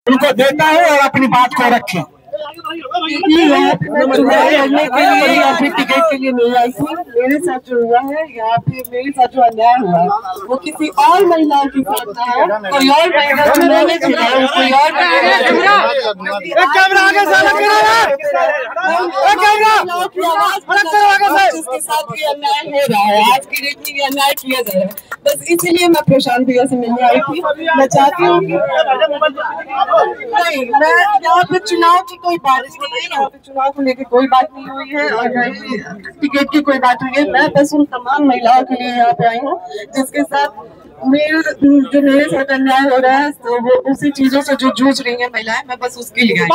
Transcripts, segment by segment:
उनको देता है और अपनी बात को रखे। चुनाव लड़ने के लिए या फिर टिकट के लिए नहीं आई थी। मेरे साथ जो हुआ है यहाँ पे, मेरे साथ जो अन्याय हुआ वो किसी और महिला के साथ था। कोई और महिला चुनाव चुनाव कोई और जिसके साथ भी अन्याय हो रहा है, आज की डेट में अन्याय किया जा रहा है। बस इसीलिए मैं प्रशांत भैया से मिलने आई थी। मैं चाहती हूँ कि नहीं, मैं यहाँ पे चुनाव की कोई बात नहीं, यहाँ पे चुनाव को लेकर कोई बात नहीं हुई है और टिकट की कोई बात हुई है। मैं बस उन तमाम महिलाओं के लिए यहाँ पे आई हूँ जिसके साथ मेरे साथ अन्याय हो रहा है, तो वो उसी चीजों से जो जूझ रही है महिलाएं, मैं बस उसके लिए आई।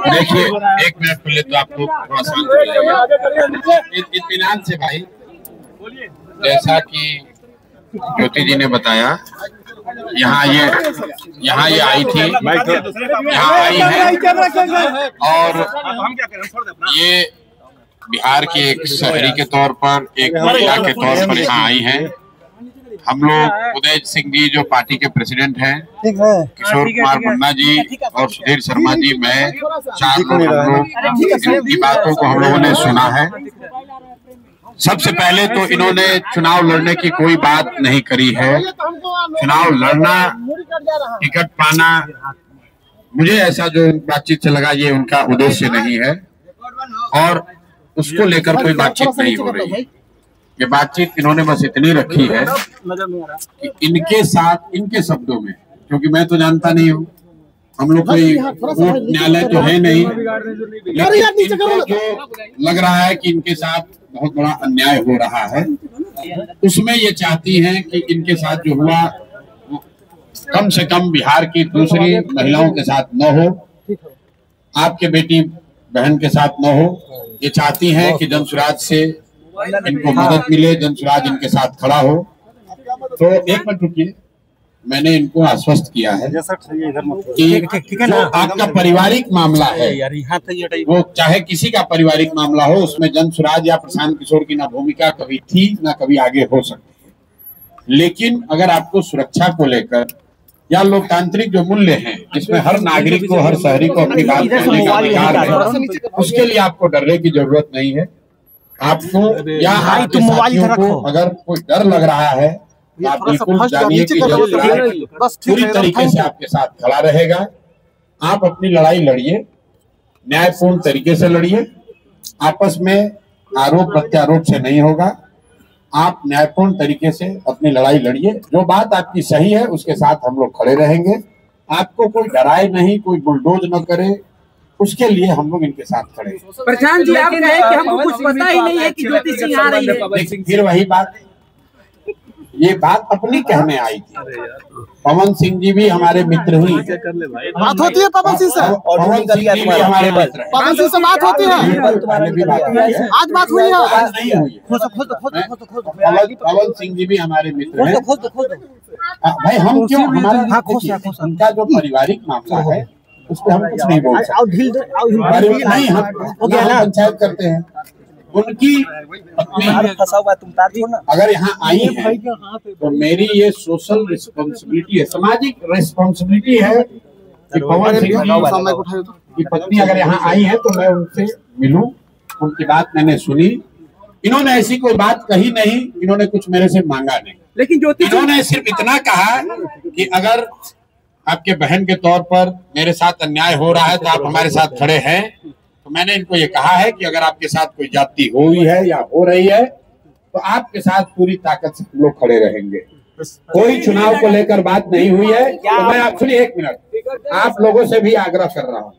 देखिए, एक मिनट पहले तो आपको थोड़ा शांत हो जाइए, इत्मीनान से भाई। जैसा कि ज्योति जी ने बताया, यहाँ ये आई थी, यहाँ आई है और ये बिहार के एक शहरी के तौर पर, एक महिला के तौर पर यहाँ आई हैं। हम लोग उदय सिंह जी जो पार्टी के प्रेसिडेंट हैं, किशोर कुमार मुन्ना जी और सुधीर शर्मा जी, मैं 4 लोग हम लोग इनकी बातों को हम लोगों ने सुना है। सबसे पहले तो इन्होंने चुनाव लड़ने की कोई बात नहीं करी है। चुनाव लड़ना, टिकट पाना, मुझे ऐसा जो बातचीत से लगा ये उनका उद्देश्य नहीं है और उसको लेकर कोई बातचीत नहीं हो रही है। ये बातचीत इन्होंने बस इतनी रखी है कि इनके साथ, इनके शब्दों में, क्योंकि मैं तो जानता नहीं हूँ, हम लोग कोई कोर्ट न्यायालय तो है नहीं, लेकिन इनको जो लग रहा है कि इनके साथ बहुत बड़ा अन्याय हो रहा है, उसमें ये चाहती हैं कि इनके साथ जो हुआ कम से कम बिहार की दूसरी महिलाओं के साथ न हो, आपके बेटी बहन के साथ न हो। ये चाहती हैं कि जनसुराज से इनको मदद मिले, जनसुराज इनके साथ खड़ा हो। तो एक मिनट रुकिए, मैंने इनको आश्वस्त किया है कि जो आपका पारिवारिक मामला है, वो चाहे किसी का पारिवारिक मामला हो, उसमें जनसुराज या प्रशांत किशोर की ना भूमिका कभी थी ना कभी आगे हो सकती है। लेकिन अगर आपको सुरक्षा को लेकर या लोकतांत्रिक जो मूल्य हैं, जिसमें हर नागरिक को, हर शहरी को अपनी बात कहने का अधिकार है, उसके लिए आपको डरने की जरूरत नहीं है। आपको या आपके साथियों को अगर कोई डर लग रहा है, आप बिल्कुल जानिए कि पूरी तरीके से आपके साथ खड़ा रहेगा। आप अपनी लड़ाई लड़िए, न्यायपूर्ण तरीके से लड़िए, आपस में आरोप प्रत्यारोप से नहीं होगा। आप न्यायपूर्ण तरीके से अपनी लड़ाई लड़िए, जो बात आपकी सही है उसके साथ हम लोग खड़े रहेंगे। आपको कोई डराए नहीं, कोई बुलडोज न करे, उसके लिए हम लोग इनके साथ खड़े हैं। प्रशांत जी, आप कहे कि हमको कुछ पता ही नहीं है कि ज्योति सिंह आ रही है। लेकिन फिर वही बात, ये बात अपनी कहने आई थी। पवन सिंह जी भी हमारे मित्र ही बात होती है पवन सिंह से, पवन सिंह जी भी हमारे मित्र हैं। पवन सिंह से बात होती है, आज बात हुई है, आज नहीं हुई है। पवन सिंह जी भी हमारे मित्र हैं। भाई हम क्यों, हमारा उनका जो पारिवारिक मामला है उस पर हम कुछ नहीं बोल सकते, नहीं हम पंचायत करते हैं। उनकी अगर यहाँ आई है तो मेरी ये सोशल रिस्पॉन्सिबिलिटी है, सामाजिक रिस्पॉन्सिबिलिटी है कि पवन सिंह की पत्नी अगर यहाँ आई है तो मैं उनसे मिलूं, उनकी बात मैंने सुनी। इन्होंने ऐसी कोई बात कही नहीं, इन्होंने कुछ मेरे से मांगा नहीं, लेकिन इन्होंने सिर्फ इतना कहा कि अगर आपके बहन के तौर पर मेरे साथ अन्याय हो रहा है तो आप हमारे साथ खड़े हैं। तो मैंने इनको ये कहा है कि अगर आपके साथ कोई जाति हुई है या हो रही है तो आपके साथ पूरी ताकत से हम लोग खड़े रहेंगे। कोई चुनाव को लेकर बात नहीं हुई है। तो मैं आप सुनिए एक मिनट, आप लोगों से भी आग्रह कर रहा हूँ,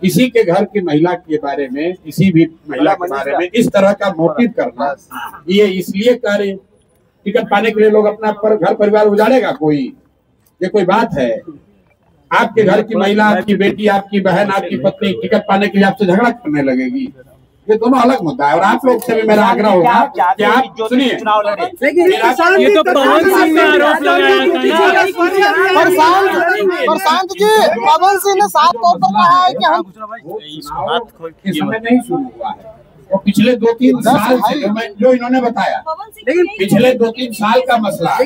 किसी के घर की महिला के बारे में, किसी भी महिला के बारे में इस तरह का मोटिव करना, ये इसलिए कर टिकट पाने के लिए लोग अपना घर परिवार उजाड़ेगा कोई, ये कोई बात है? आपके घर की महिला, आपकी बेटी, आपकी बहन, आपकी पत्नी टिकट पाने के लिए आपसे झगड़ा करने लगेगी, ये दोनों अलग मुद्दा है। और आप लोग से भी मेरा आग्रह होगा कि आप सुनिए, ये तो पवन सिंह ने आरोप लगाया प्रशांत जी, पवन सिंह ने साफ तौर पर कहा है कि हम इस समय नहीं शुरू हुआ है, वो पिछले 2-3 साल से जो इन्होंने बताया, लेकिन पिछले 2-3 साल का मसला है।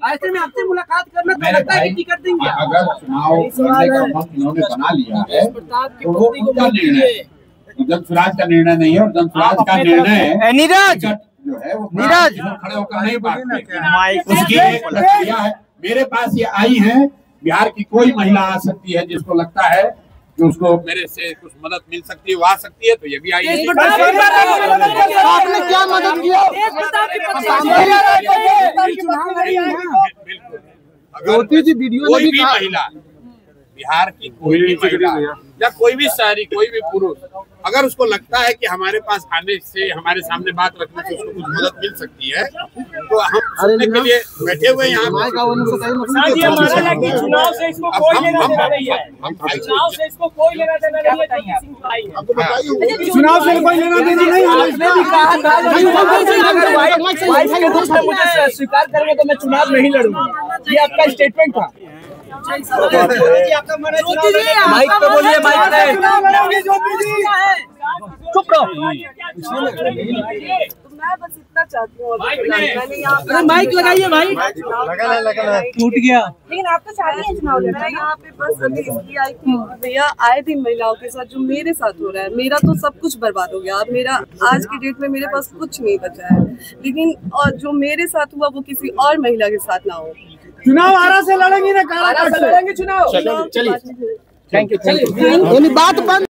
ऐसे में आपसे मुलाकात करना तो लगता है कि कर देंगे। अगर चुनाव करने का मत इन्होंने बना लिया है तो वो उनका निर्णय है, जनसुराज का निर्णय नहीं है। और जनसुराज का निर्णय नीरज जो है वो नीरज खड़े होकर नहीं बांटते, उसकी एक प्रक्रिया है। मेरे पास ये आई है, बिहार की कोई महिला आ सकती है जिसको लगता है कि उसको मेरे से कुछ मदद मिल सकती है, वो आ सकती है, तो ये भी आई है। आपने क्या मदद किया? बिल्कुल, अगर कोई भी महिला, बिहार की कोई भी महिला या कोई भी शहरी, कोई भी पुरुष, अगर उसको लगता है कि हमारे पास आने से, हमारे सामने बात रखने से उसको कुछ मदद मिल सकती है, तो हम सुनने के लिए बैठे हुए यहाँ। चुनाव से इसको कोई लेना देना नहीं है, चुनाव से इसको कोई लेना देना नहीं है। चुनाव से कोई लेना देना नहीं है। मुझे स्वीकार करेंगे तो मैं चुनाव नहीं लड़ूंगा, ये आपका स्टेटमेंट था। माइक पे बोलिए, माइक पे। चुप रहो। मैं बस इतना चाहती हूँ, माइक लगाइए भाई। लगा टूट गया। लेकिन आप तो चाहती हैं चुनाव लड़ना। यहाँ पे बस अभी इसलिए आई कि भैया आए दिन महिलाओं के साथ जो मेरे साथ हो रहा है, मेरा तो सब कुछ बर्बाद हो गया। अब मेरा आज की डेट में मेरे पास कुछ नहीं बचा है, लेकिन और जो मेरे साथ हुआ वो किसी और महिला के साथ ना हो। चुनाव आरा से लड़ेंगे ना, लड़ेंगे चुनाव। चलिए थैंक यू। बात बंद।